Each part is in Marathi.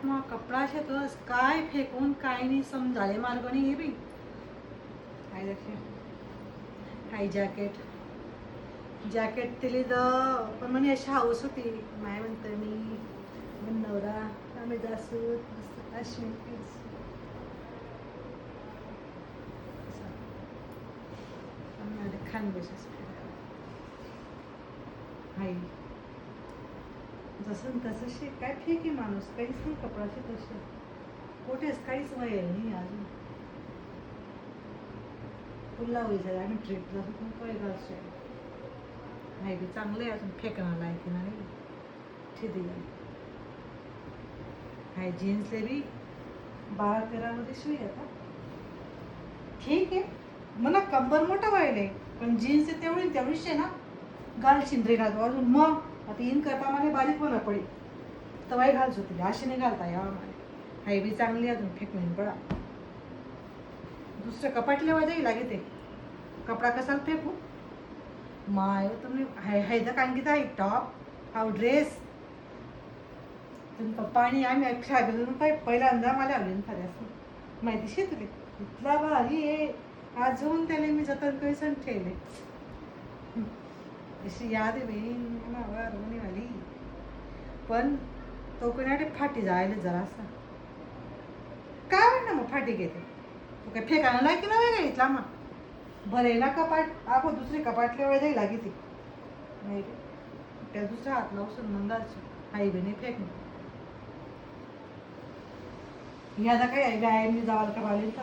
मग कपडा शेतस काय फेकून काय नाही समजाले मार्ग नाही हे बी काय देखील हाय जॅकेट दिली तर पण म्हणे अशी हाऊस होती माय म्हणतं मी नवरा आम्ही जास्त अश्विन खान बसेस हाय जसं तसं शे काय फेक आहे माणूस काहीच नाही कपडाचे तसे कुठेच काहीच वयल नाही अजून पुल्ला होईल आम्ही ट्रिपला पण पैगाचे नाही बी चांगलं आहे अजून फेकणाला आहे की नाही ठीक आहे हाय जीन्सले बी 12-13 मध्ये शिवाय आता ठीक आहे मला कंबर मोठा व्हायला पण जीन्स आहे तेवढीच आहे ना घाल शिंदरे घालतो अजून मग आता इन करपामाने बारीक होणार पडी तवाही घालच होती अशी नाही घालता यावा मला हाय बी चांगली अजून फेकून पडा दुसरं कपाटले वाजाही लागे ते कपडा कसा फेकू माय तुम्ही हैदा कांगिता आहे टॉप हा ड्रेस तुमचं पाणी आम्ही शाळेतून पहिल्यांदा मला आवडेल खऱ्यास माहितीशी तुले इथला भारी आहे अजून त्याला मी जतन कैसन ठेवले अशी याद आहे बहीण वाली पण तो कोणाकडे फाटी जायला जरासा काय वाट ना मग फाटी घेते तो काय फेकायला की नव्हे का इथला मग भरेला कपाट आपण दुसरी कपाटल्या वेळ जाईल लागी ती नाही त्या दुसऱ्या हात लावून मंगालची आई बहिणी फेक ह्याला काय आहे व्यायामने जावाल का बालेल का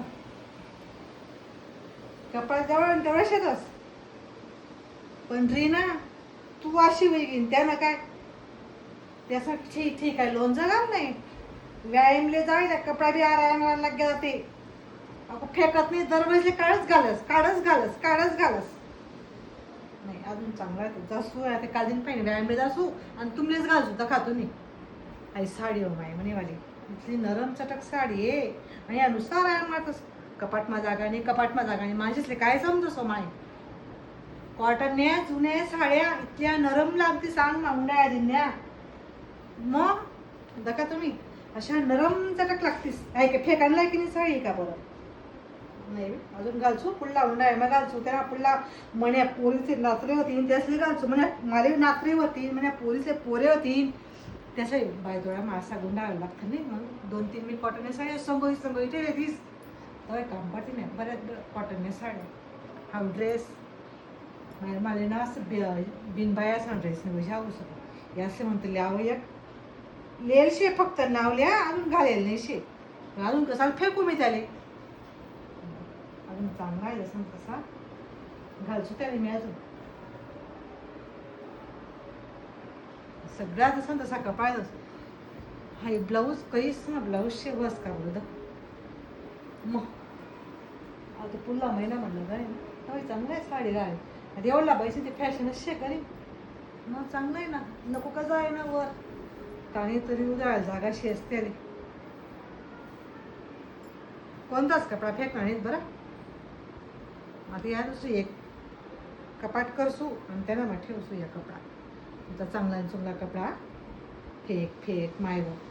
कपाट जवळ तेवढ्या शेतस पण रीना तू अशी वेगळी त्यानं काय त्यासाठी ठीक आहे लोणचं घाल नाही व्यायामले जाईल कपडा बी आरामाला लाग गेला ते अगं फेकत नाही दरवेळेस काढच घालस नाही अजून चांगला आहे जासू आहे ते कालीन पाहिजे व्यायामले जासू आणि तुमलेच घालसू तर खातो नाही आई साडी हो माय म्हणे वाली इथली नरम चटक साडी आहे आणि अनुसार आहे मातस कपाटमा जागा नाही माझ्यातले काय समजसो माय कॉटनने जुन्या साड्या इतक्या नरम लागते सांग ना उन्हाळ्या दिन्या मग दका तुम्ही अशा नरम चटक लागतीस आहे का फेकायला की नाही साडी का बरं नाही अजून घालचू पुढला उन्हाळ्या मग घालचू त्याला पुढला म्हण्या पोरीचे नाचरे होती त्यासले घालचू म्हणे माले नाचरे होती म्हणे पोरीचे पोरे होती त्याचे बायदोळा मासा गुंडाळायला लागतं नाही मग 2-3 मी कॉटनच्या साड्या संगोई ठेवतीस तर काम पाठी नाही बऱ्याच कॉटनच्या साड्या हा ड्रेस मला ना असं बिनबायाचा ड्रेस नाही जाऊ शकत यासे म्हणते लिहावं एक लेल शे फक्त नाव लिहा अजून घालेल नाही शे अजून कसाला फेकू मी त्याले अजून चांगला आहे जसं कसा घालचो त्याने मी अजून सगळ्यात असं तसा कपाळ हाय ब्लाऊज काहीच ना ब्लाऊजचे बस का बोलत मग आता पुढला महिना म्हणलं काय ना चांगलं आहे साडी घाल आता एवढला पैसे ते फॅशनच शे करी मग चांगलं आहे ना नको का जाय ना वर काही तरी उद्या जागाशी असते आली कोणताच कपडा फेकणार नाहीत बरं आता या दुसरी एक कपाट करसू आणि त्याला मग ठेवसू या कपडा तुमचा चांगला कपडा फेक मायवर